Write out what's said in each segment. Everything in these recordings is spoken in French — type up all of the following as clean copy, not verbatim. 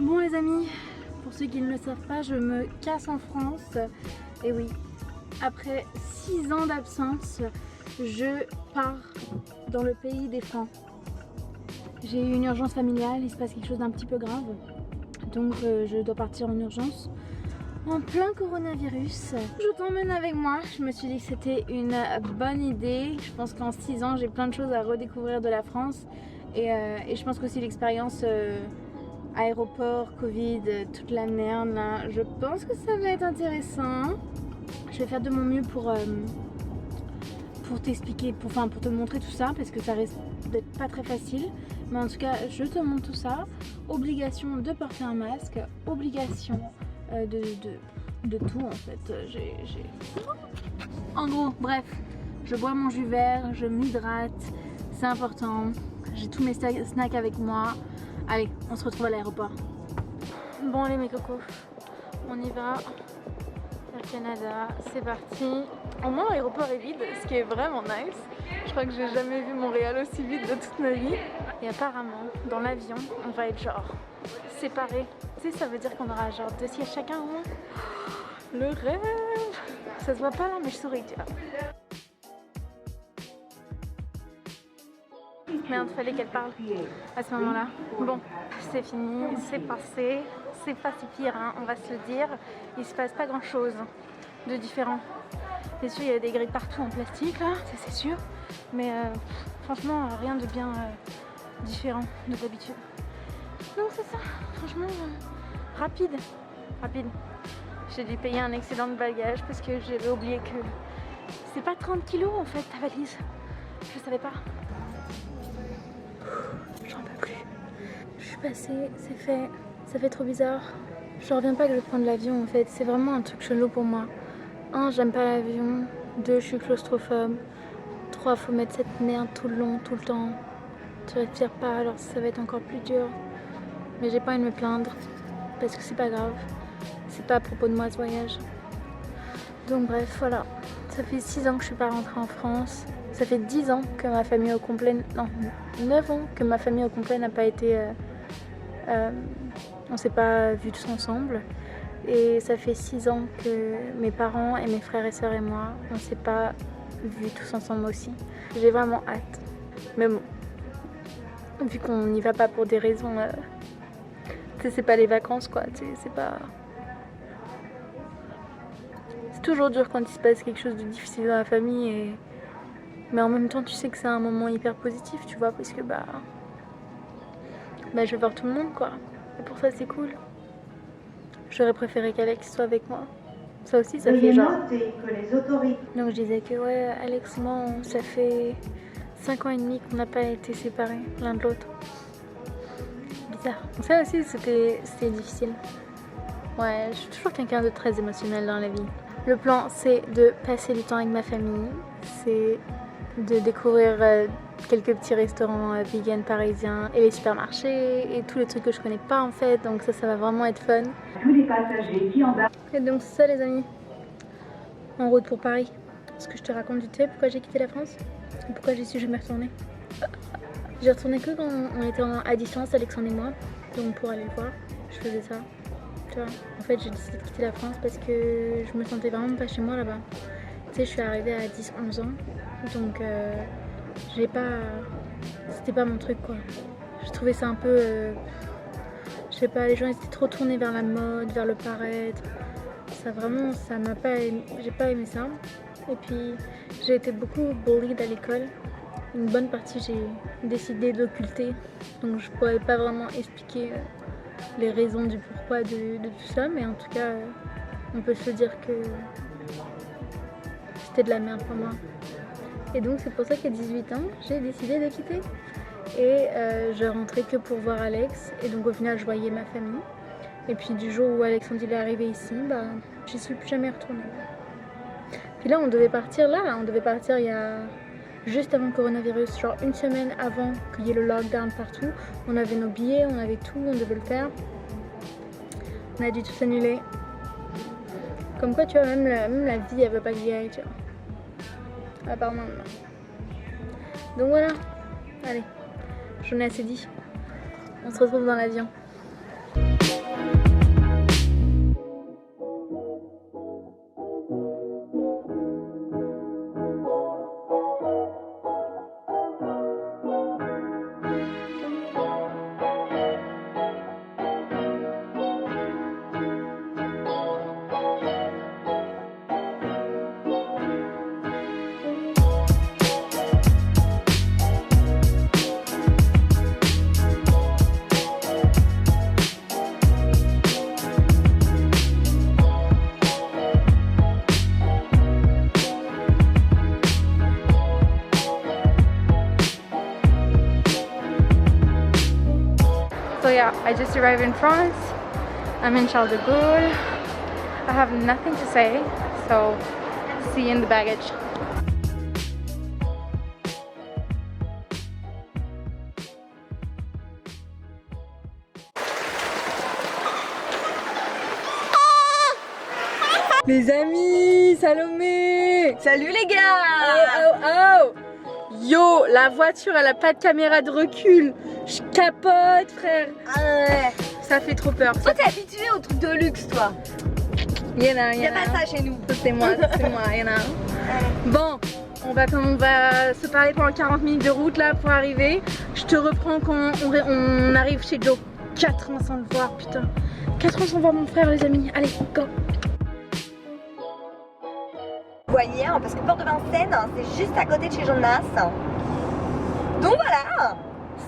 Bon les amis, pour ceux qui ne le savent pas, je me casse en France. Et oui, après 6 ans d'absence, je pars dans le pays des Francs. J'ai eu une urgence familiale, il se passe quelque chose d'un petit peu grave. Donc je dois partir en urgence. En plein coronavirus. Je t'emmène avec moi. Je me suis dit que c'était une bonne idée. Je pense qu'en 6 ans, j'ai plein de choses à redécouvrir de la France. Et je pense qu'aussi l'expérience aéroport, Covid, toute la merde là, je pense que ça va être intéressant. Je vais faire de mon mieux pour t'expliquer, pour te montrer tout ça, parce que ça risque d'être pas très facile. Mais en tout cas, je te montre tout ça. Obligation de porter un masque, obligation de tout en fait. En gros, bref, je bois mon jus vert, je m'hydrate, c'est important. J'ai tous mes snacks avec moi. Allez, on se retrouve à l'aéroport. Bon allez mes cocos, on y va. Air Canada, c'est parti. Au moins l'aéroport est vide, ce qui est vraiment nice. Je crois que j'ai jamais vu Montréal aussi vide de toute ma vie. Et apparemment, dans l'avion, on va être genre séparés. Tu sais, ça veut dire qu'on aura genre 2 sièges chacun au moins. Le rêve. Ça se voit pas là, mais je souris, tu vois. Merde, fallait qu'elle parle à ce moment-là. Bon, c'est fini, c'est passé. C'est pas si pire, hein, on va se le dire. Il se passe pas grand-chose de différent. Bien sûr, il y a des grilles partout en plastique, là, ça c'est sûr. Mais franchement, rien de bien différent de d'habitude. Donc c'est ça, franchement, rapide. J'ai dû payer un excédent de bagages parce que j'avais oublié que c'est pas 30 kilos en fait ta valise. Je savais pas. J'en peux plus. Je suis passée, c'est fait. Ça fait trop bizarre. Je reviens pas que je prends l'avion en fait. C'est vraiment un truc chelou pour moi. 1, j'aime pas l'avion. 2, je suis claustrophobe. 3, faut mettre cette merde tout le long, tout le temps. Tu respires pas, alors ça va être encore plus dur. Mais j'ai pas envie de me plaindre. Parce que c'est pas grave. C'est pas à propos de moi ce voyage. Donc bref, voilà. Ça fait 6 ans que je suis pas rentrée en France. Ça fait 10 ans que ma famille au complet... Non, 9 ans que ma famille au complet n'a pas été... on s'est pas vus tous ensemble. Et ça fait 6 ans que mes parents et mes frères et sœurs et moi, on s'est pas vus tous ensemble aussi. J'ai vraiment hâte. Mais bon, vu qu'on n'y va pas pour des raisons... tu sais, c'est pas les vacances quoi, tu sais, c'est pas... C'est toujours dur quand il se passe quelque chose de difficile dans la famille mais en même temps tu sais que c'est un moment hyper positif, tu vois, parce que bah je vais voir tout le monde quoi. Et pour ça c'est cool. J'aurais préféré qu'Alex soit avec moi. Ça aussi ça fait genre... Donc je disais que ouais, Alex et moi ça fait 5 ans et demi qu'on n'a pas été séparés l'un de l'autre. Bizarre. Donc ça aussi c'était difficile. Ouais, je suis toujours quelqu'un de très émotionnel dans la vie. Le plan c'est de passer du temps avec ma famille. C'est de découvrir quelques petits restaurants vegan parisiens et les supermarchés et tous les trucs que je connais pas en fait, donc ça va vraiment être fun. Tous les passagers qui embarquent. Et donc c'est ça les amis, en route pour Paris. Est-ce que je te raconte du thé pourquoi j'ai quitté la France et pourquoi j'y suis jamais retournée. J'ai retourné que quand on était à distance, Alexandre et moi, donc pour aller le voir, je faisais ça. Tu vois, en fait j'ai décidé de quitter la France parce que je me sentais vraiment pas chez moi là-bas. Tu sais, je suis arrivée à 10-11 ans. Donc j'ai pas... C'était pas mon truc quoi. Je trouvais ça un peu... je sais pas, les gens étaient trop tournés vers la mode, vers le paraître. Ça vraiment, ça m'a pas... J'ai pas aimé ça. Et puis j'ai été beaucoup bullied à l'école. Une bonne partie j'ai décidé d'occulter. Donc je pourrais pas vraiment expliquer les raisons du pourquoi de tout ça. Mais en tout cas, on peut se dire que c'était de la merde pour moi. Et donc c'est pour ça qu'à 18 ans, j'ai décidé de quitter. Et je rentrais que pour voir Alex. Et donc au final, je voyais ma famille. Et puis du jour où Alexandre est arrivé ici, bah, j'y suis plus jamais retournée. Puis là, on devait partir il y a juste avant le coronavirus, genre une semaine avant qu'il y ait le lockdown partout. On avait nos billets, on avait tout, on devait le faire. On a dû tout annuler. Comme quoi, tu vois, même la vie, elle veut pas que j'y aille, tu vois. Apparemment, non. Donc voilà, allez, j'en ai assez dit. On se retrouve dans l'avion. yeah, I just arrived in France. I'm in Charles de Gaulle. I have nothing to say, so see you in the baggage. Les amis, Salomé! Salut les gars! Oh oh oh! Yo, la voiture elle a pas de caméra de recul. Je capote frère. Ah ouais. Ça fait trop peur. Toi t'es habitué au truc de luxe toi. Y'a pas ça chez nous. C'est moi, y'en a un. Bon, on va se parler pendant 40 minutes de route là pour arriver. Je te reprends quand on arrive chez Joe. 4 ans sans le voir, putain. 4 ans sans voir mon frère les amis. Allez, go! Vous voyez, hein, parce que Port de Vincennes, c'est juste à côté de chez Jonas. Donc voilà,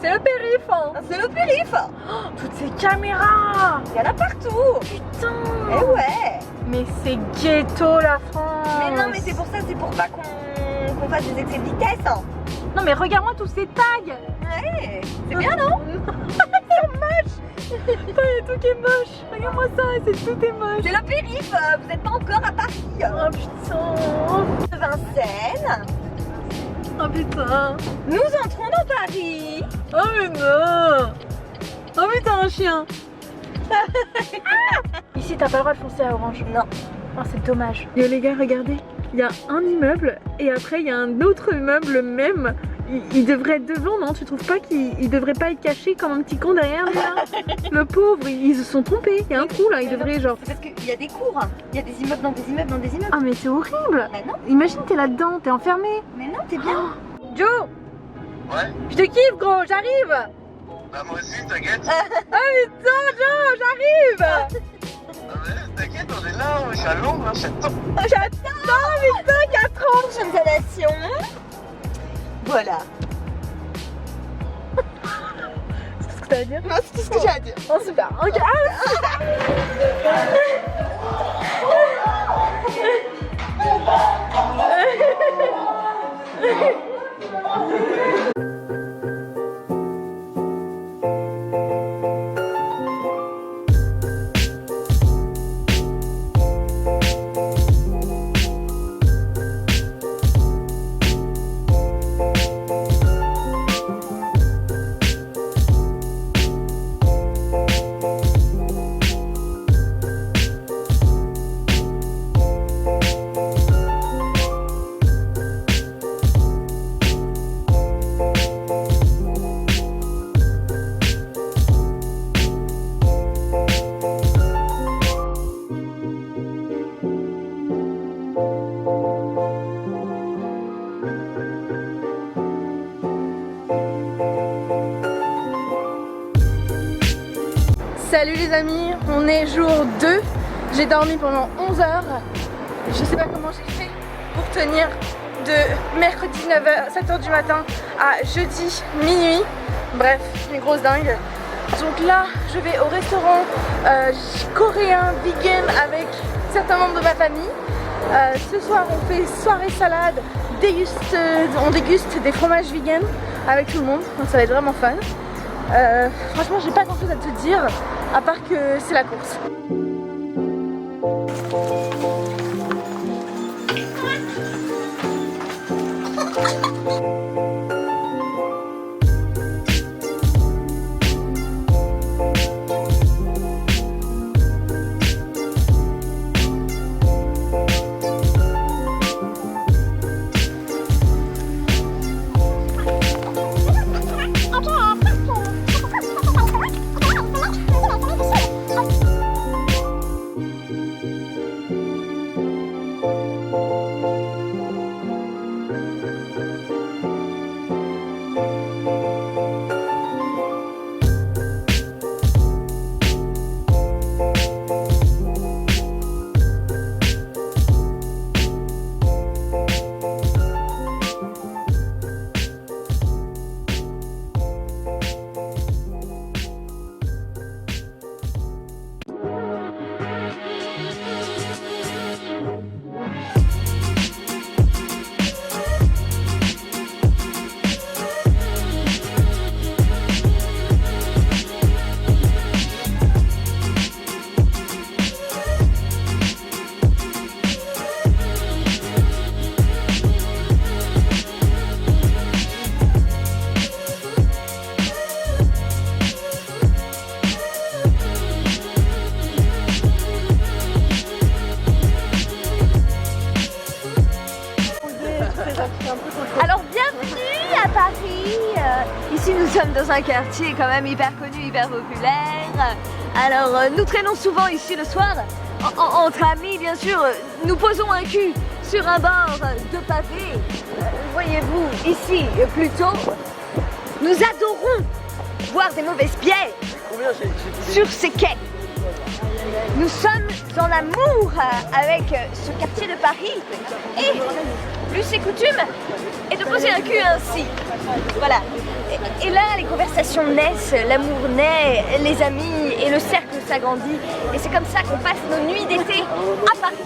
C'est le périph', hein. c'est le périph'. Oh, toutes ces caméras. Il y en a partout. Putain. Eh ouais. Mais c'est ghetto la France. Mais non, mais c'est pour ça, c'est pour pas qu'on fasse des excès de vitesse. Non mais regarde-moi tous ces tags. Ouais, c'est bien non? C'est moche. Putain, il y a tout qui est moche. Regarde-moi ça, tout est moche. C'est le périph', vous êtes pas encore à Paris. Oh putain. De Vincennes, Oh putain. nous entrons dans Paris. Oh mais non. Oh putain, un chien. Ici t'as pas le droit de foncer à orange. Non. Oh c'est dommage. Yo les gars, regardez. Il y a un immeuble et après il y a un autre immeuble même. Il devrait être devant, non? Tu trouves pas qu'il devrait pas être caché comme un petit con derrière lui là? Le pauvre, ils se sont trompés. Il y a un trou là, il devrait genre... C'est parce qu'il y a des cours. Il y a des immeubles dans des immeubles dans des immeubles. Ah mais c'est horrible. Mais non, Imagine t'es là-dedans, t'es enfermé. mais non, t'es bien. Joe, Ouais, je te kiffe gros, j'arrive. bah moi aussi, t'inquiète. Ah putain Joe, j'arrive. Ah ouais, t'inquiète, on est là, je suis à Londres, j'attends. J'adore putain, 4 ans. Prochaine installation. Voilà. C'est tout ce que t'as à dire? Non, c'est tout ce que j'ai à dire. Oh super, ok. Salut les amis, on est jour 2. J'ai dormi pendant 11 heures. Je sais pas comment j'ai fait pour tenir de mercredi 9h, 7h du matin à jeudi minuit. Bref, une grosse dingue. Donc là, je vais au restaurant coréen vegan avec certains membres de ma famille. Ce soir, on fait soirée salade, on déguste des fromages vegan avec tout le monde. Donc ça va être vraiment fun. Franchement, j'ai pas grand chose à te dire à part que c'est la course. Alors bienvenue à Paris. Ici nous sommes dans un quartier quand même hyper connu, hyper populaire. Alors nous traînons souvent ici le soir, entre amis bien sûr. Nous posons un cul sur un bord de pavé. Voyez-vous ici plutôt. Nous adorons boire des mauvaises bières sur ces quais. Nous sommes en amour avec ce quartier de Paris et plus c'est coutume est de poser un cul ainsi. Voilà. Et là, les conversations naissent, l'amour naît, les amis et le cercle s'agrandit. Et c'est comme ça qu'on passe nos nuits d'été à Paris.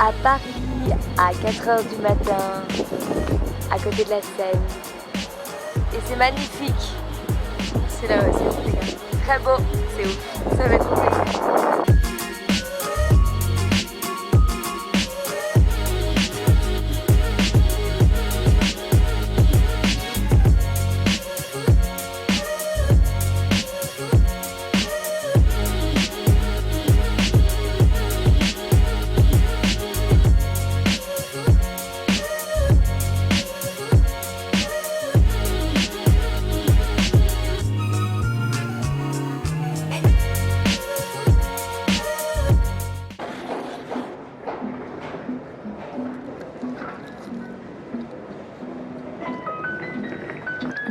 À Paris, à 4h du matin, à côté de la Seine. Et c'est magnifique. C'est là, c'est ouf les gars. Très beau, c'est ouf. Ça va être trop plaisir.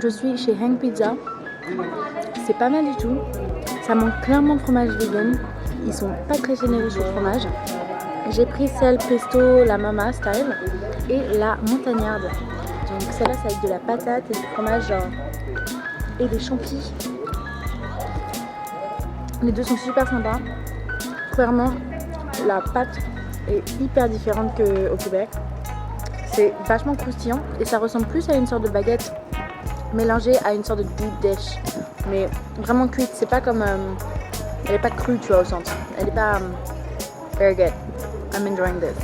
Je suis chez Hank Pizza. C'est pas mal du tout. Ça manque clairement de fromage vegan. Ils sont pas très généreux sur le fromage. J'ai pris celle pesto, la mama style et la montagnarde. Donc celle-là c'est avec de la patate et du fromage et des champis. Les deux sont super sympas. Clairement la pâte est hyper différente qu'au Québec. C'est vachement croustillant et ça ressemble plus à une sorte de baguette mélangée à une sorte de deep dish, mais vraiment cuite. C'est pas comme elle est pas crue, tu vois, au centre. Elle est pas very good. I'm enjoying this.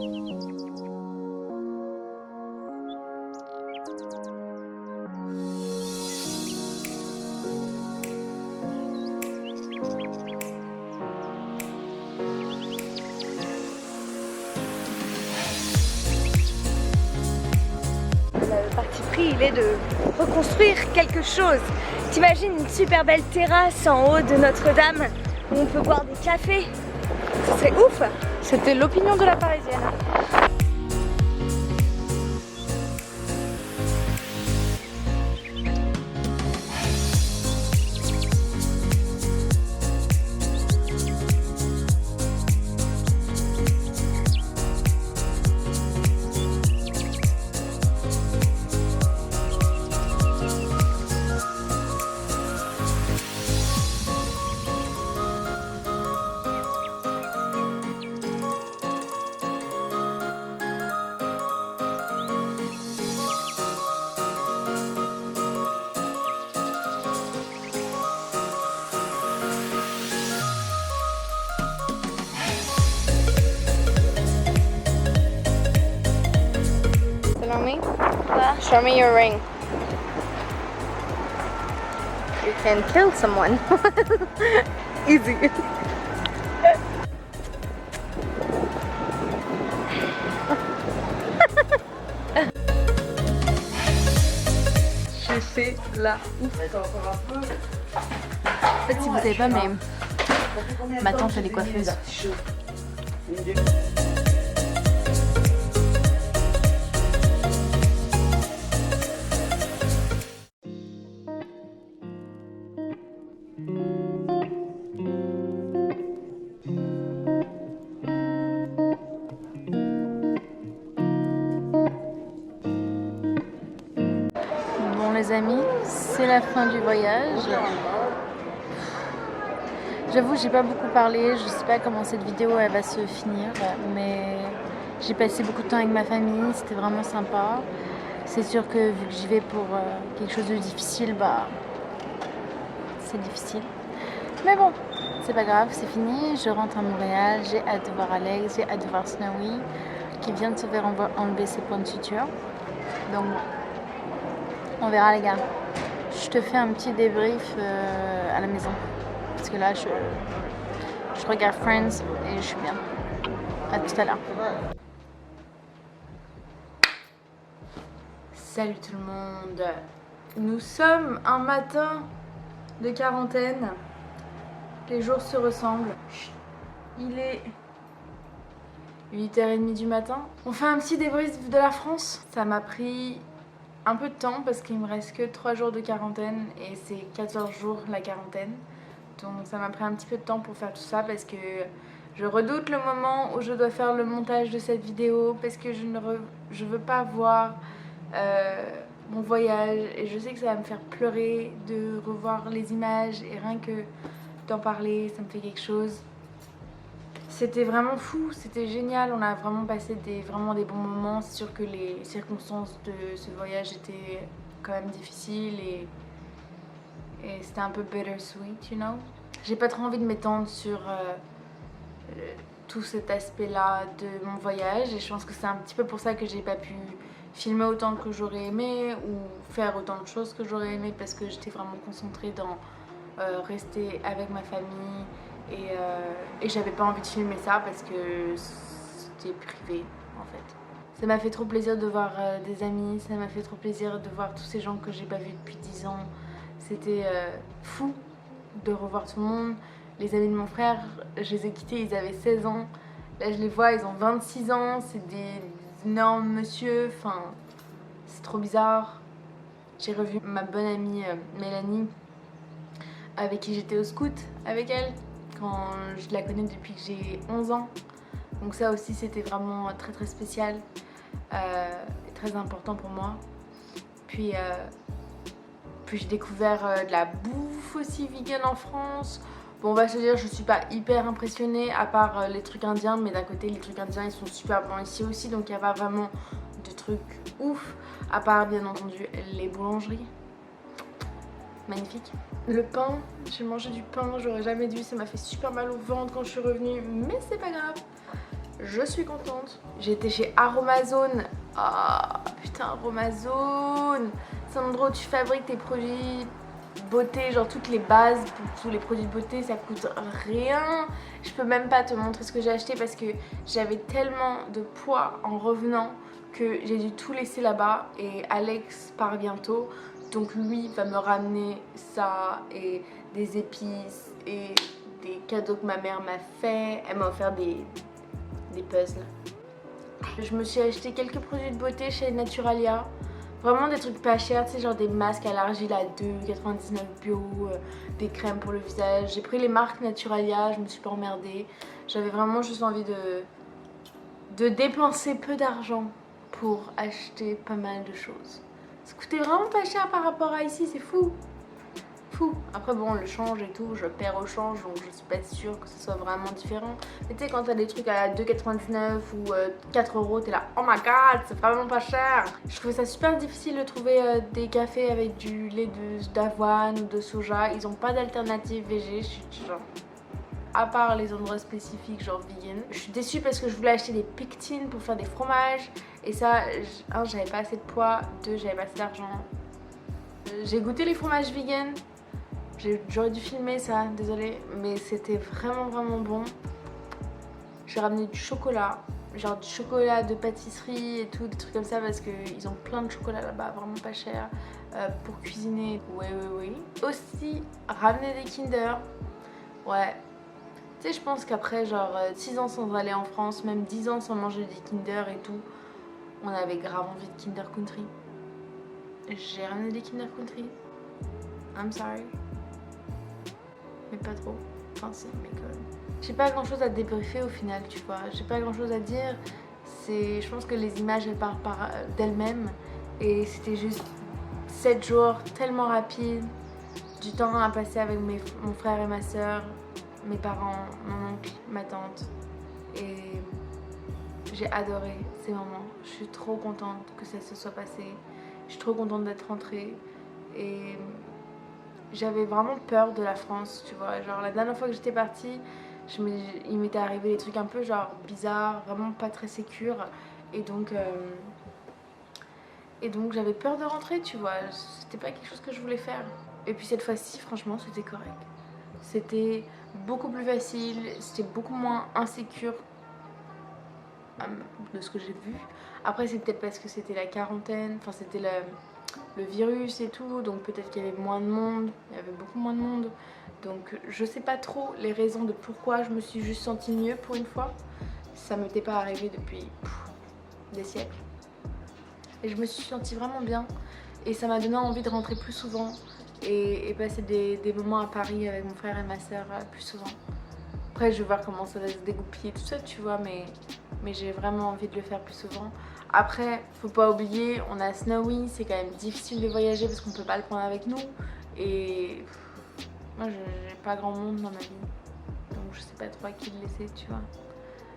Le parti pris, il est de reconstruire quelque chose. T'imagines une super belle terrasse en haut de Notre-Dame où on peut boire des cafés. Ce serait ouf. C'était l'opinion de la Parisienne. Show me your ring. You can kill someone. Easy. J'ai fait la ouf. En fait, si vous savez pas, mais ma tante elle est coiffeuse. Bon les amis, c'est la fin du voyage. J'avoue, j'ai pas beaucoup parlé, je sais pas comment cette vidéo elle va se finir, mais j'ai passé beaucoup de temps avec ma famille, c'était vraiment sympa. C'est sûr que vu que j'y vais pour quelque chose de difficile, bah c'est difficile. Mais bon, c'est pas grave, c'est fini, je rentre à Montréal, j'ai hâte de voir Alex, j'ai hâte de voir Snowy, qui vient de se faire enlever ses points de suture. Donc on verra les gars. Je te fais un petit débrief à la maison. Parce que là, je regarde Friends et je suis bien. À tout à l'heure. Salut tout le monde. Nous sommes un matin de quarantaine. Les jours se ressemblent. Il est 8h30 du matin. On fait un petit débrief de la France. Ça m'a pris un peu de temps parce qu'il me reste que 3 jours de quarantaine et c'est 14 jours la quarantaine. Donc ça m'a pris un petit peu de temps pour faire tout ça parce que je redoute le moment où je dois faire le montage de cette vidéo parce que je veux pas voir mon voyage et je sais que ça va me faire pleurer de revoir les images et rien que d'en parler ça me fait quelque chose. C'était vraiment fou, c'était génial, on a vraiment passé vraiment des bons moments. C'est sûr que les circonstances de ce voyage étaient quand même difficiles et c'était un peu bittersweet, you know. J'ai pas trop envie de m'étendre sur tout cet aspect-là de mon voyage et je pense que c'est un petit peu pour ça que j'ai pas pu filmer autant que j'aurais aimé ou faire autant de choses que j'aurais aimé parce que j'étais vraiment concentrée dans rester avec ma famille et j'avais pas envie de filmer ça parce que c'était privé en fait. Ça m'a fait trop plaisir de voir des amis, ça m'a fait trop plaisir de voir tous ces gens que j'ai pas vus depuis 10 ans. C'était fou de revoir tout le monde. Les amis de mon frère, je les ai quittés, ils avaient 16 ans. Là je les vois, ils ont 26 ans, c'est des énormes monsieur, enfin c'est trop bizarre. J'ai revu ma bonne amie Mélanie avec qui j'étais au scout avec elle quand je la connais depuis que j'ai 11 ans. Donc ça aussi c'était vraiment très très spécial et très important pour moi. Puis j'ai découvert de la bouffe aussi vegan en France. Bon, on va se dire, je suis pas hyper impressionnée à part les trucs indiens, mais d'un côté les trucs indiens ils sont super bons ici aussi, donc il n'y a pas vraiment de trucs ouf, à part bien entendu les boulangeries. Magnifique. Le pain, j'ai mangé du pain, j'aurais jamais dû, ça m'a fait super mal au ventre quand je suis revenue, mais c'est pas grave. je suis contente. J'ai été chez Aromazone. Ah putain, Aromazone, c'est un endroit où tu fabriques tes produits beauté, genre toutes les bases pour tous les produits de beauté, ça coûte rien. Je peux même pas te montrer ce que j'ai acheté parce que j'avais tellement de poids en revenant que j'ai dû tout laisser là-bas. Et Alex part bientôt, donc lui va me ramener ça et des épices et des cadeaux que ma mère m'a fait. Elle m'a offert des puzzles. Je me suis acheté quelques produits de beauté chez Naturalia. Vraiment des trucs pas chers, tu sais, genre des masques à l'argile à 2,99 bio, des crèmes pour le visage. J'ai pris les marques Naturalia, je me suis pas emmerdée. J'avais vraiment juste envie de dépenser peu d'argent pour acheter pas mal de choses. Ça coûtait vraiment pas cher par rapport à ici, c'est fou. Fou. Après bon, le change et tout, je perds au change, donc je suis pas sûre que ce soit vraiment différent. Mais tu sais, quand t'as des trucs à 2,99 ou 4 euros, t'es là, oh my god, c'est vraiment pas cher. Je trouvais ça super difficile de trouver des cafés avec du lait d'avoine ou de soja. Ils ont pas d'alternative végé, je suis genre... À part les endroits spécifiques genre vegan. Je suis déçue parce que je voulais acheter des pectines pour faire des fromages. Et ça, un, j'avais pas assez de poids, deux, j'avais pas assez d'argent. J'ai goûté les fromages vegan. J'aurais dû filmer ça, désolée, mais c'était vraiment bon. J'ai ramené du chocolat, genre du chocolat de pâtisserie et tout, des trucs comme ça parce qu'ils ont plein de chocolat là-bas, vraiment pas cher, pour cuisiner. Oui. Aussi, ramener des Kinder, ouais. Tu sais, je pense qu'après genre 6 ans sans aller en France, même 10 ans sans manger des Kinder et tout, on avait grave envie de Kinder Country. J'ai ramené des Kinder Country. I'm sorry. Mais pas trop. Enfin, c'est mais quand même. J'ai pas grand chose à débriefer au final, tu vois. J'ai pas grand chose à dire. Je pense que les images elles parlent d'elles-mêmes. Et c'était juste 7 jours tellement rapides. Du temps à passer avec mon frère et ma soeur, mes parents, mon oncle, ma tante. Et j'ai adoré ces moments. Je suis trop contente que ça se soit passé. Je suis trop contente d'être rentrée. Et j'avais vraiment peur de la France, tu vois. Genre la dernière fois que j'étais partie, il m'était arrivé des trucs un peu genre bizarres, vraiment pas très sécures. Et donc j'avais peur de rentrer, tu vois. C'était pas quelque chose que je voulais faire. Et puis cette fois-ci, franchement, c'était correct. C'était beaucoup plus facile, c'était beaucoup moins insécure de ce que j'ai vu. Après, c'est peut-être parce que c'était la quarantaine, enfin c'était le virus et tout, donc peut-être qu'il y avait moins de monde, il y avait beaucoup moins de monde. Donc je sais pas trop les raisons de pourquoi je me suis juste sentie mieux pour une fois. Ça m'était pas arrivé depuis des siècles. Et je me suis sentie vraiment bien. Et ça m'a donné envie de rentrer plus souvent et passer des moments à Paris avec mon frère et ma soeur plus souvent. Après je vais voir comment ça va se dégoupiller tout ça, tu vois, mais j'ai vraiment envie de le faire plus souvent. Après, faut pas oublier, on a Snowy, c'est quand même difficile de voyager parce qu'on peut pas le prendre avec nous. Et moi j'ai pas grand monde dans ma vie, donc je sais pas trop à qui le laisser, tu vois.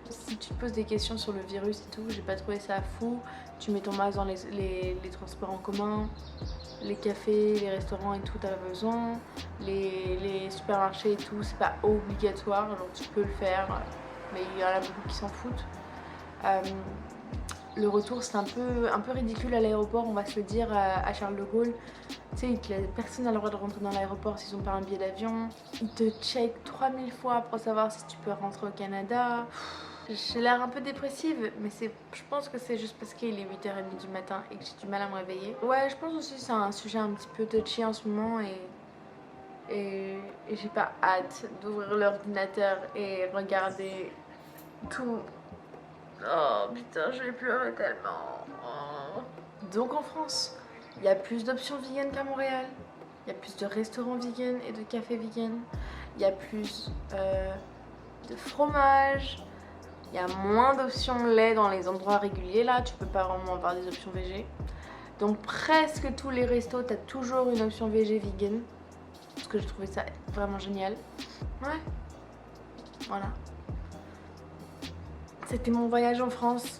Si tu te poses des questions sur le virus et tout, j'ai pas trouvé ça fou. Tu mets ton masque dans les transports en commun, les cafés, les restaurants et tout, t'as besoin. Les supermarchés et tout, c'est pas obligatoire, genre tu peux le faire, mais il y en a beaucoup qui s'en foutent. Le retour c'est un peu ridicule à l'aéroport, on va se le dire, à Charles de Gaulle. Tu sais, personne n'a le droit de rentrer dans l'aéroport s'ils ont pas un billet d'avion. Ils te checkent 3000 fois pour savoir si tu peux rentrer au Canada. J'ai l'air un peu dépressive, mais je pense que c'est juste parce qu'il est 8h30 du matin et que j'ai du mal à me réveiller. Ouais, je pense aussi que c'est un sujet un petit peu touchy en ce moment et j'ai pas hâte d'ouvrir l'ordinateur et regarder tout. Oh putain, je vais pleurer tellement. Oh. Donc en France, il y a plus d'options vegan qu'à Montréal. Il y a plus de restaurants vegan et de cafés vegan. Il y a plus de fromage. Il y a moins d'options lait dans les endroits réguliers là. Tu peux pas vraiment avoir des options végé. Donc presque tous les restos, t'as toujours une option végé vegan. Parce que j'ai trouvé ça vraiment génial. Ouais. Voilà. C'était mon voyage en France,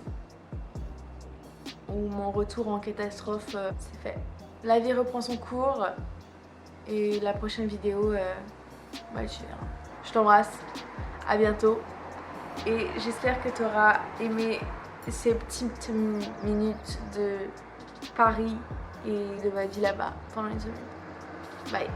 ou mon retour en catastrophe, c'est fait. La vie reprend son cours et la prochaine vidéo, bah, tu verras. Je t'embrasse, à bientôt Et j'espère que tu auras aimé ces petites minutes de Paris et de ma vie là-bas pendant une semaine. Bye.